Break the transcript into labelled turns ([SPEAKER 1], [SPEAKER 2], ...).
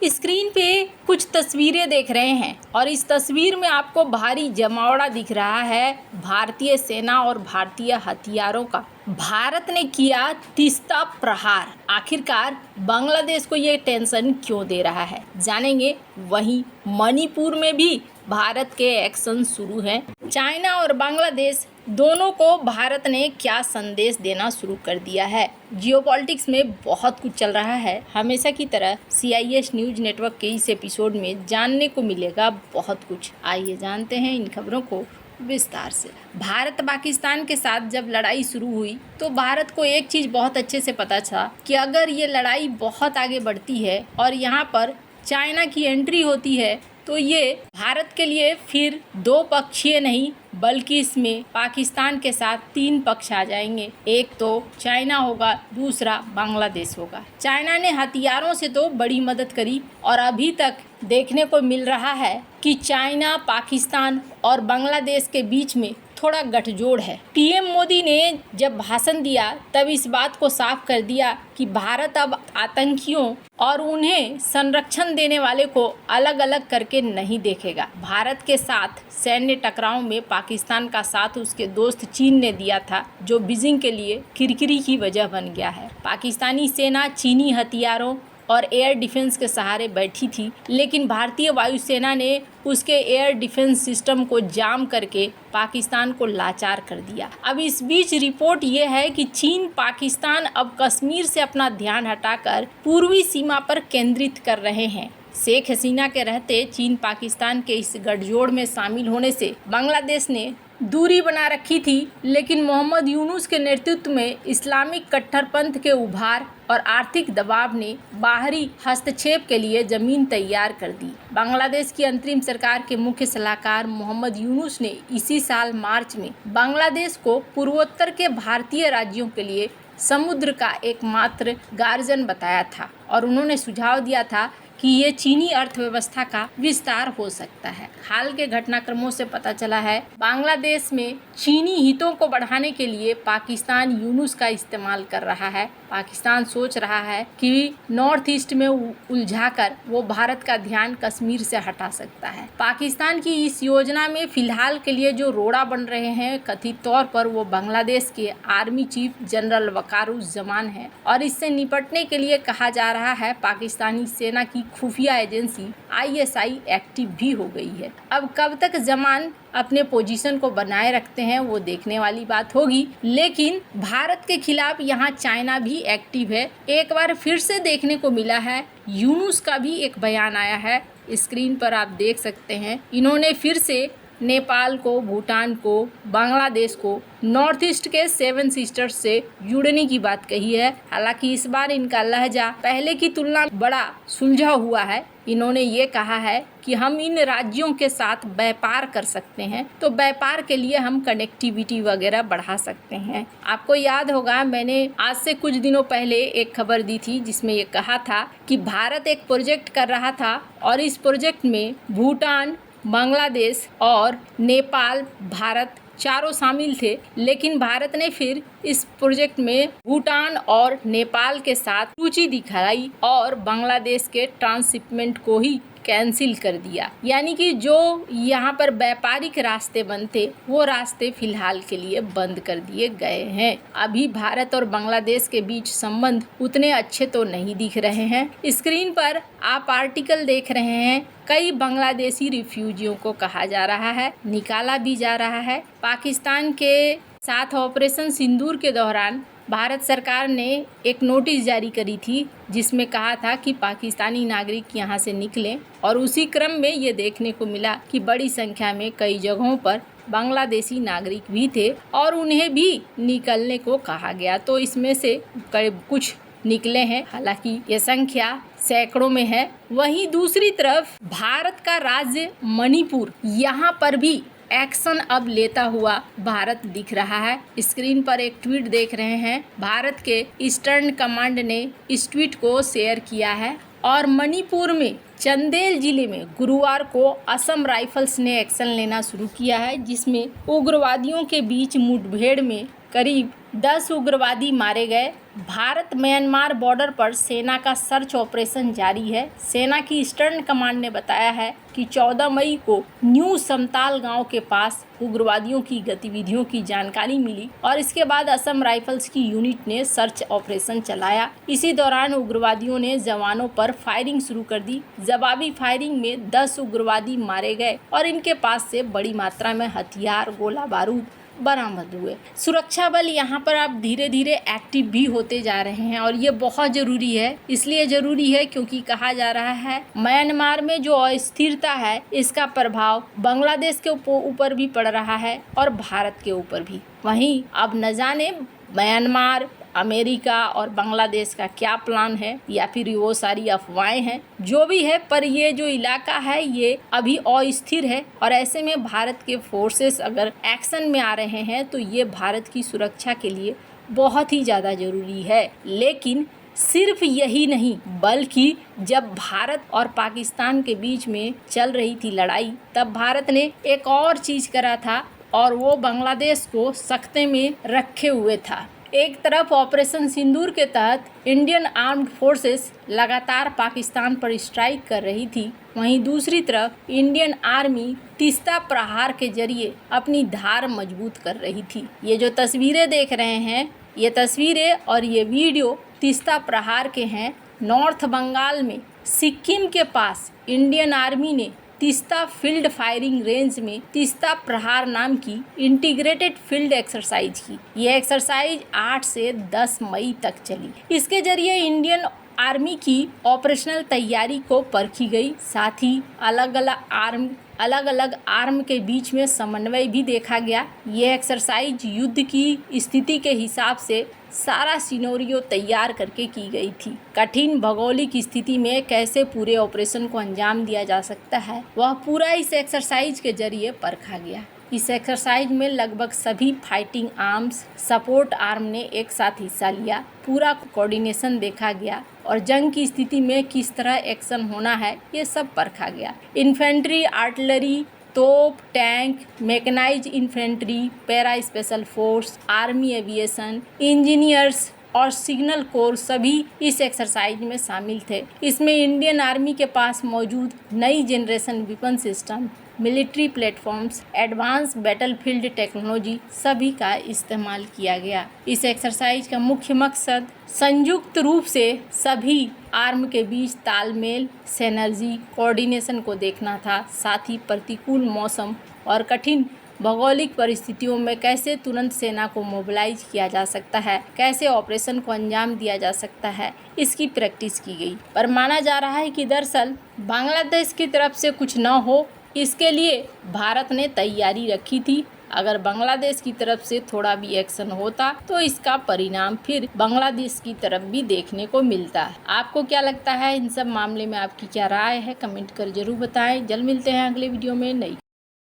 [SPEAKER 1] Screen पे कुछ तस्वीरें देख रहे हैं और इस तस्वीर में आपको भारी जमावड़ा दिख रहा है भारतीय सेना और भारतीय हथियारों का। भारत ने किया तीस्ता प्रहार। आखिरकार बांग्लादेश को ये टेंशन क्यों दे रहा है, जानेंगे। वहीं मणिपुर में भी भारत के एक्शन शुरू हैं। चाइना और बांग्लादेश दोनों को भारत ने क्या संदेश देना शुरू कर दिया है। जियोपॉलिटिक्स में बहुत कुछ चल रहा है। हमेशा की तरह CIS न्यूज नेटवर्क के इस एपिसोड में जानने को मिलेगा बहुत कुछ। आइए जानते हैं इन खबरों को विस्तार से। भारत पाकिस्तान के साथ जब लड़ाई शुरू हुई तो भारत को एक चीज़ बहुत अच्छे से पता था कि अगर ये लड़ाई बहुत आगे बढ़ती है और यहाँ पर चाइना की एंट्री होती है तो ये भारत के लिए फिर दो पक्षीय नहीं बल्कि इसमें पाकिस्तान के साथ 3 पक्ष आ जाएंगे। एक तो चाइना होगा, दूसरा बांग्लादेश होगा। चाइना ने हथियारों से तो बड़ी मदद करी और अभी तक देखने को मिल रहा है कि चाइना, पाकिस्तान और बांग्लादेश के बीच में थोड़ा गठजोड़ है। PM मोदी ने जब भाषण दिया तब इस बात को साफ कर दिया कि भारत अब आतंकियों और उन्हें संरक्षण देने वाले को अलग अलग करके नहीं देखेगा। भारत के साथ सैन्य टकराव में पाकिस्तान का साथ उसके दोस्त चीन ने दिया था, जो बीजिंग के लिए किरकिरी की वजह बन गया है। पाकिस्तानी सेना चीनी हथियारों और एयर डिफेंस के सहारे बैठी थी, लेकिन भारतीय वायुसेना ने उसके एयर डिफेंस सिस्टम को जाम करके पाकिस्तान को लाचार कर दिया। अब इस बीच रिपोर्ट ये है कि चीन पाकिस्तान अब कश्मीर से अपना ध्यान हटाकर पूर्वी सीमा पर केंद्रित कर रहे हैं। शेख हसीना के रहते चीन पाकिस्तान के इस गठजोड़ में शामिल होने से बांग्लादेश ने दूरी बना रखी थी, लेकिन मोहम्मद यूनुस के नेतृत्व में इस्लामिक कट्टरपंथ के उभार और आर्थिक दबाव ने बाहरी हस्तक्षेप के लिए जमीन तैयार कर दी। बांग्लादेश की अंतरिम सरकार के मुख्य सलाहकार मोहम्मद यूनुस ने इसी साल मार्च में बांग्लादेश को पूर्वोत्तर के भारतीय राज्यों के लिए समुद्र का एकमात्र गार्जन बताया था और उन्होंने सुझाव दिया था कि ये चीनी अर्थव्यवस्था का विस्तार हो सकता है। हाल के घटनाक्रमों से पता चला है बांग्लादेश में चीनी हितों को बढ़ाने के लिए पाकिस्तान यूनुस का इस्तेमाल कर रहा है। पाकिस्तान सोच रहा है कि नॉर्थ ईस्ट में उलझाकर वो भारत का ध्यान कश्मीर से हटा सकता है। पाकिस्तान की इस योजना में फिलहाल के लिए जो रोड़ा बन रहे हैं, कथित तौर पर वो बांग्लादेश के आर्मी चीफ जनरल वकारुज्जमान है और इससे निपटने के लिए कहा जा रहा है पाकिस्तानी सेना की खुफिया एजेंसी ISI एक्टिव भी हो गई है। अब कब तक जमान अपने पोजीशन को बनाए रखते हैं वो देखने वाली बात होगी, लेकिन भारत के खिलाफ यहाँ चाइना भी एक्टिव है। एक बार फिर से देखने को मिला है, यूनुस का भी एक बयान आया है, स्क्रीन पर आप देख सकते हैं। इन्होंने फिर से नेपाल को, भूटान को, बांग्लादेश को नॉर्थ ईस्ट के 7 सिस्टर्स से जुड़ने की बात कही है। हालांकि इस बार इनका लहजा पहले की तुलना बड़ा सुलझा हुआ है। इन्होंने ये कहा है कि हम इन राज्यों के साथ व्यापार कर सकते हैं, तो व्यापार के लिए हम कनेक्टिविटी वगैरह बढ़ा सकते हैं। आपको याद होगा मैंने आज से कुछ दिनों पहले एक खबर दी थी जिसमें ये कहा था कि भारत एक प्रोजेक्ट कर रहा था और इस प्रोजेक्ट में भूटान, बांग्लादेश और नेपाल, भारत चारों शामिल थे, लेकिन भारत ने फिर इस प्रोजेक्ट में भूटान और नेपाल के साथ रुचि दिखाई और बांग्लादेश के ट्रांसशिपमेंट को ही कैंसिल कर दिया। यानी कि जो यहाँ पर व्यापारिक रास्ते बनते वो रास्ते फिलहाल के लिए बंद कर दिए गए हैं। अभी भारत और बांग्लादेश के बीच संबंध उतने अच्छे तो नहीं दिख रहे हैं। स्क्रीन पर आप आर्टिकल देख रहे हैं। कई बांग्लादेशी रिफ्यूजियों को कहा जा रहा है, निकाला भी जा रहा है। पाकिस्तान के साथ ऑपरेशन सिंदूर के दौरान भारत सरकार ने एक नोटिस जारी करी थी जिसमें कहा था कि पाकिस्तानी नागरिक यहां से निकलें, और उसी क्रम में ये देखने को मिला कि बड़ी संख्या में कई जगहों पर बांग्लादेशी नागरिक भी थे और उन्हें भी निकलने को कहा गया। तो इसमें से कुछ निकले हैं, हालांकि ये संख्या सैकड़ों में है। वहीं दूसरी तरफ भारत का राज्य मणिपुर, यहाँ पर भी एक्शन अब लेता हुआ भारत दिख रहा है। स्क्रीन पर एक ट्वीट देख रहे हैं। भारत के ईस्टर्न कमांड ने इस ट्वीट को शेयर किया है और मणिपुर में चंदेल जिले में गुरुवार को असम राइफल्स ने एक्शन लेना शुरू किया है, जिसमें उग्रवादियों के बीच मुठभेड़ में करीब 10 उग्रवादी मारे गए भारत म्यांमार बॉर्डर पर सेना का सर्च ऑपरेशन जारी है। सेना की ईस्टर्न कमांड ने बताया है कि 14 मई को न्यू समताल गांव के पास उग्रवादियों की गतिविधियों की जानकारी मिली और इसके बाद असम राइफल्स की यूनिट ने सर्च ऑपरेशन चलाया। इसी दौरान उग्रवादियों ने जवानों पर फायरिंग शुरू कर दी। जवाबी फायरिंग में 10 उग्रवादी मारे गए और इनके पास से बड़ी मात्रा में हथियार, गोला बारूद बरामद हुए। सुरक्षा बल यहाँ पर अब धीरे धीरे एक्टिव भी होते जा रहे हैं और ये बहुत ज़रूरी है। इसलिए ज़रूरी है क्योंकि कहा जा रहा है म्यांमार में जो अस्थिरता है इसका प्रभाव बांग्लादेश के ऊपर भी पड़ रहा है और भारत के ऊपर भी। वहीं अब न जाने म्यांमार, अमेरिका और बांग्लादेश का क्या प्लान है या फिर वो सारी अफवाहें हैं, जो भी है, पर ये जो इलाका है ये अभी अस्थिर है और ऐसे में भारत के फोर्सेस अगर एक्शन में आ रहे हैं तो ये भारत की सुरक्षा के लिए बहुत ही ज़्यादा ज़रूरी है। लेकिन सिर्फ यही नहीं, बल्कि जब भारत और पाकिस्तान के बीच में चल रही थी लड़ाई, तब भारत ने एक और चीज़ करा था और वो बांग्लादेश को सख्ते में रखे हुए था। एक तरफ ऑपरेशन सिंदूर के तहत इंडियन आर्म्ड फोर्सेस लगातार पाकिस्तान पर स्ट्राइक कर रही थी, वहीं दूसरी तरफ इंडियन आर्मी तीस्ता प्रहार के जरिए अपनी धार मजबूत कर रही थी। ये जो तस्वीरें देख रहे हैं, ये तस्वीरें और ये वीडियो तीस्ता प्रहार के हैं। नॉर्थ बंगाल में सिक्किम के पास इंडियन आर्मी ने तीस्ता फील्ड फायरिंग रेंज में तीस्ता प्रहार नाम की इंटीग्रेटेड फील्ड एक्सरसाइज की। ये एक्सरसाइज 8 से 10 मई तक चली। इसके जरिए इंडियन आर्मी की ऑपरेशनल तैयारी को परखी गई, साथ ही अलग अलग आर्म के बीच में समन्वय भी देखा गया। ये एक्सरसाइज युद्ध की स्थिति के हिसाब से सारा सिनेरियो तैयार करके की गई थी। कठिन भौगोलिक स्थिति में कैसे पूरे ऑपरेशन को अंजाम दिया जा सकता है, वह पूरा इस एक्सरसाइज के जरिए परखा गया। इस एक्सरसाइज में लगभग सभी फाइटिंग आर्म्स, सपोर्ट आर्म ने एक साथ हिस्सा लिया। पूरा कोऑर्डिनेशन देखा गया और जंग की स्थिति में किस तरह एक्शन होना है ये सब परखा गया। इन्फेंट्री, आर्टिलरी, तोप, tank, mechanised infantry, para special force, army aviation, engineers और सिग्नल कोर सभी इस एक्सरसाइज में शामिल थे। इसमें इंडियन आर्मी के पास मौजूद नई generation weapon system, military platforms, advance battlefield technology सभी का इस्तेमाल किया गया। इस एक्सरसाइज का मुख्य मकसद संयुक्त रूप से सभी आर्म के बीच तालमेल, सिनर्जी, कोऑर्डिनेशन को देखना था। साथ ही प्रतिकूल मौसम और कठिन भौगोलिक परिस्थितियों में कैसे तुरंत सेना को मोबिलाइज किया जा सकता है, कैसे ऑपरेशन को अंजाम दिया जा सकता है, इसकी प्रैक्टिस की गई। पर माना जा रहा है कि दरअसल बांग्लादेश की तरफ से कुछ न हो, इसके लिए भारत ने तैयारी रखी थी। अगर बांग्लादेश की तरफ से थोड़ा भी एक्शन होता तो इसका परिणाम फिर बांग्लादेश की तरफ भी देखने को मिलता है। आपको क्या लगता है इन सब मामले में, आपकी क्या राय है, कमेंट कर जरूर बताएं। जल्द मिलते हैं अगले वीडियो में नई